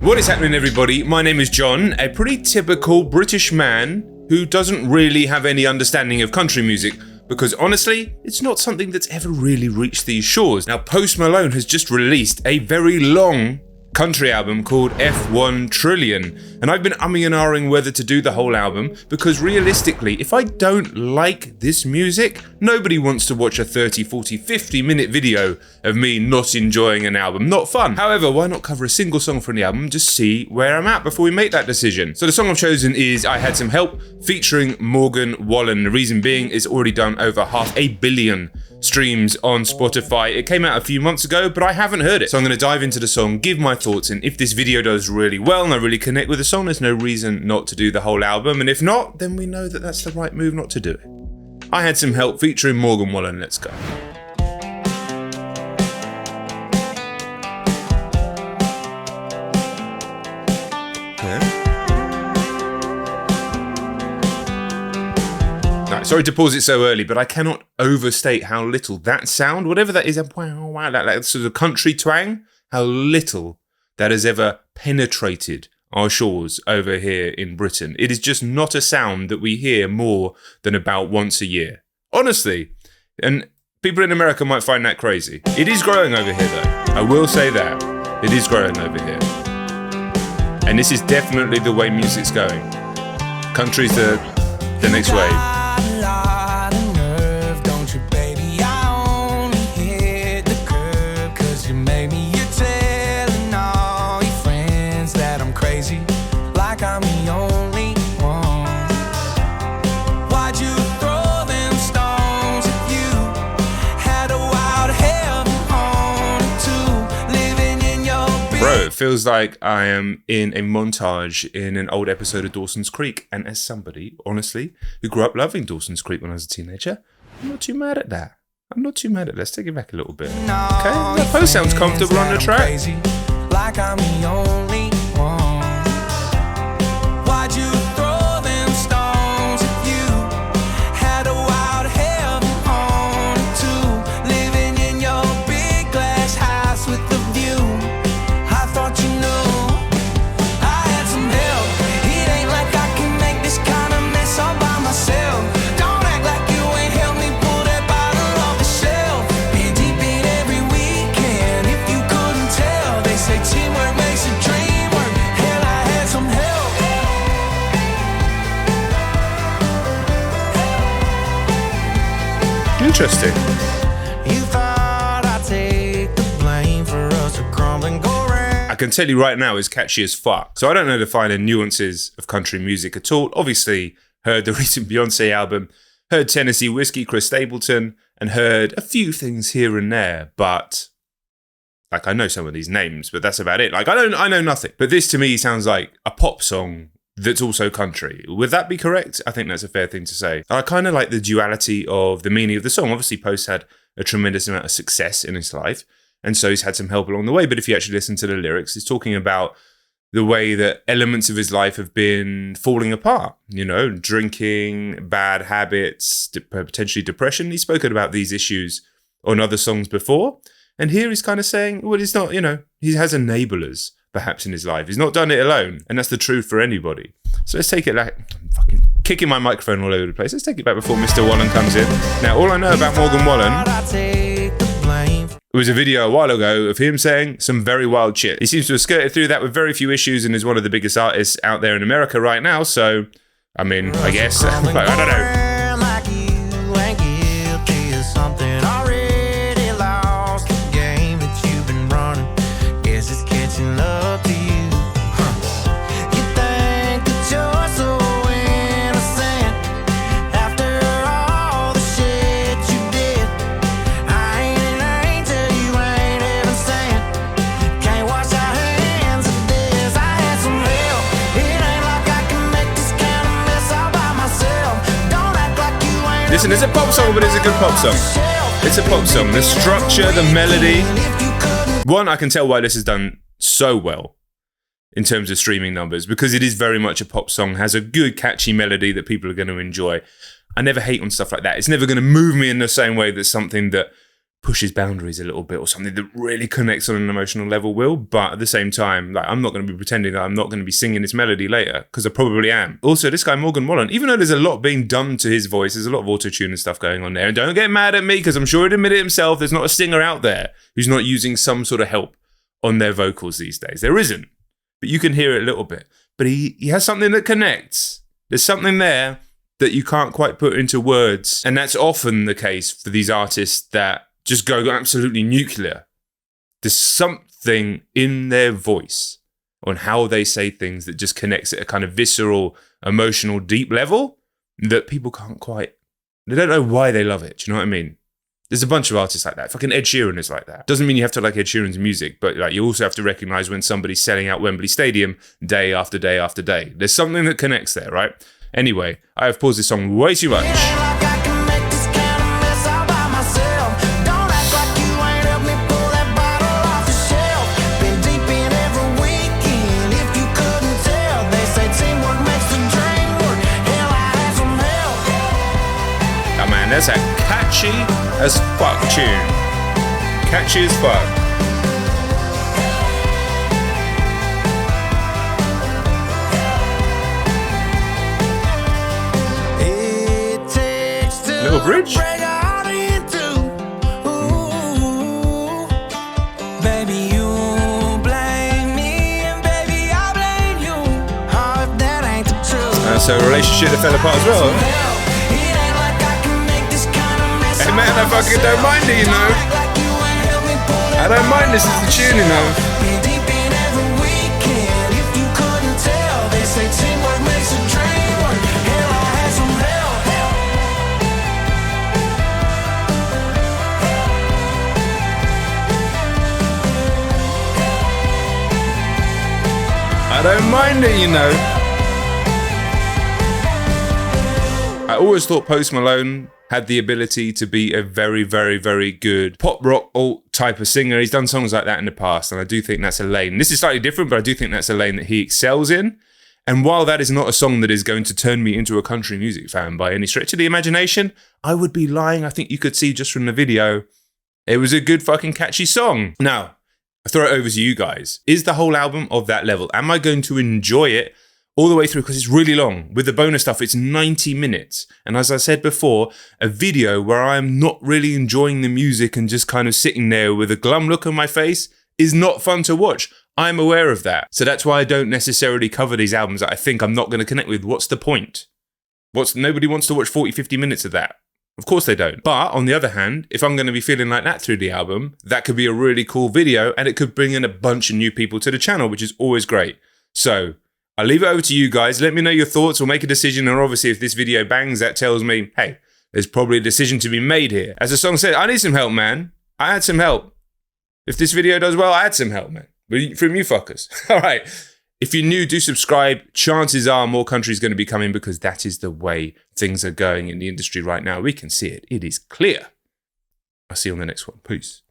What is happening, everybody? My name is John, a pretty typical British man who doesn't really have any understanding of country music, because honestly, it's not something that's ever really reached these shores. Now, Post Malone has just released a very long country album called F-1 Trillion, and I've been umming and ahhing whether to do the whole album, because realistically, if I don't like this music, nobody wants to watch a 30, 40, 50 minute video of me not enjoying an album. Not fun. However, why not cover a single song from the album and just see where I'm at before we make that decision? So the song I've chosen is I Had Some Help, featuring Wallen. The reason being is already done over 500 million streams on Spotify. It came out a few months ago, but I haven't heard it. So I'm going to dive into the song, give my thoughts, and if this video does really well and I really connect with the song, there's no reason not to do the whole album, and if not, then we know that that's the right move not to do it. I Had Some Help, featuring Wallen. Let's go. Sorry to pause it so early, but I cannot overstate how little that sound, whatever that is, that sort of country twang, how little that has ever penetrated our shores over here in Britain. It is just not a sound that we hear more than about once a year. Honestly. And people in America might find that crazy. It is growing over here, though. I will say that. It is growing over here. And this is definitely the way music's going. Country's the next wave. It feels like I am in a montage in an old episode of Dawson's Creek, and as somebody, honestly, who grew up loving Dawson's Creek when I was a teenager, I'm not too mad at that. Let's take it back a little bit. Okay, that post sounds comfortable on the track. Like I'm the only one. Why'd you throw them stones if you had a wild heaven on too? Living in your big glass house with the view. I thought you knew I had some help. It ain't like I can make this kind of mess all by myself. Don't act like you ain't helped me pull that bottle off the shelf. Been deep in every weekend, if you couldn't tell. They say teamwork makes a dream work. Hell, I had some help. Interesting. You thought I'd take the blame for us to crumble and go round. I can tell you right now, it's catchy as fuck. So I don't know the finer nuances of country music at all. Obviously, heard the recent Beyonce album, heard Tennessee Whiskey, Chris Stapleton, and heard a few things here and there, but like I know some of these names, but that's about it. Like I know nothing. But this to me sounds like a pop song that's also country. Would that be correct? I think that's a fair thing to say. I kind of like the duality of the meaning of the song. Obviously, Post had a tremendous amount of success in his life, and so he's had some help along the way. But if you actually listen to the lyrics, he's talking about the way that elements of his life have been falling apart. You know, drinking, bad habits, potentially depression. He's spoken about these issues on other songs before. And here he's kind of saying, well, it's not, he has enablers perhaps in his life. He's not done it alone. And that's the truth for anybody. So let's take it back. I'm fucking kicking my microphone all over the place. Let's take it back before Mr. Wallen comes in. Now, all I know about Wallen, it was a video a while ago of him saying some very wild shit. He seems to have skirted through that with very few issues and is one of the biggest artists out there in America right now. So, I mean, I guess, I don't know. Listen, it's a pop song, but it's a good pop song. It's a pop song. The structure, the melody. One, I can tell why this has done so well in terms of streaming numbers, because it is very much a pop song, has a good catchy melody that people are going to enjoy. I never hate on stuff like that. It's never going to move me in the same way that something that pushes boundaries a little bit, or something that really connects on an emotional level will. But at the same time, like, I'm not going to be pretending that I'm not going to be singing this melody later, because I probably am. Also, this guy Morgan Wallen, even though there's a lot being done to his voice, there's a lot of auto-tune and stuff going on there. And don't get mad at me, because I'm sure he'd admit it himself, there's not a singer out there who's not using some sort of help on their vocals these days. There isn't. But you can hear it a little bit. But he has something that connects. There's something there that you can't quite put into words. And that's often the case for these artists that just go absolutely nuclear. There's something in their voice on how they say things that just connects at a kind of visceral, emotional, deep level that people can't quite, they don't know why they love it. Do you know what I mean? There's a bunch of artists like that. Fucking Ed Sheeran is like that. Doesn't mean you have to like Ed Sheeran's music, but like you also have to recognize when somebody's selling out Wembley Stadium day after day after day. There's something that connects there, right? Anyway, I have paused this song way too much. That's a catchy as fuck tune. Catchy as fuck. Little bridge. Baby, you blame me, and baby, I blame you. Oh, if that ain't the truth. So a relationship that fell apart as well. Hey man, I fucking don't mind it, you know. I don't mind this is the tune, you know. I don't mind it, you know. I always thought Post Malone had the ability to be a very, very, very good pop rock alt type of singer. He's done songs like that in the past, and I do think that's a lane. This is slightly different, but I do think that's a lane that he excels in. And while that is not a song that is going to turn me into a country music fan by any stretch of the imagination, I would be lying. I think you could see just from the video, it was a good fucking catchy song. Now, I throw it over to you guys. Is the whole album of that level? Am I going to enjoy it all the way through? Because it's really long. With the bonus stuff, it's 90 minutes. And as I said before, a video where I'm not really enjoying the music and just kind of sitting there with a glum look on my face is not fun to watch. I'm aware of that. So that's why I don't necessarily cover these albums that I think I'm not going to connect with. What's the point? Nobody wants to watch 40, 50 minutes of that. Of course they don't. But on the other hand, if I'm going to be feeling like that through the album, that could be a really cool video and it could bring in a bunch of new people to the channel, which is always great. So I'll leave it over to you guys. Let me know your thoughts or make a decision. And obviously, if this video bangs, that tells me, hey, there's probably a decision to be made here. As the song said, I need some help, man. I had some help. If this video does well, I had some help, man. From you fuckers. All right. If you're new, do subscribe. Chances are more country's going to be coming because that is the way things are going in the industry right now. We can see it. It is clear. I'll see you on the next one. Peace.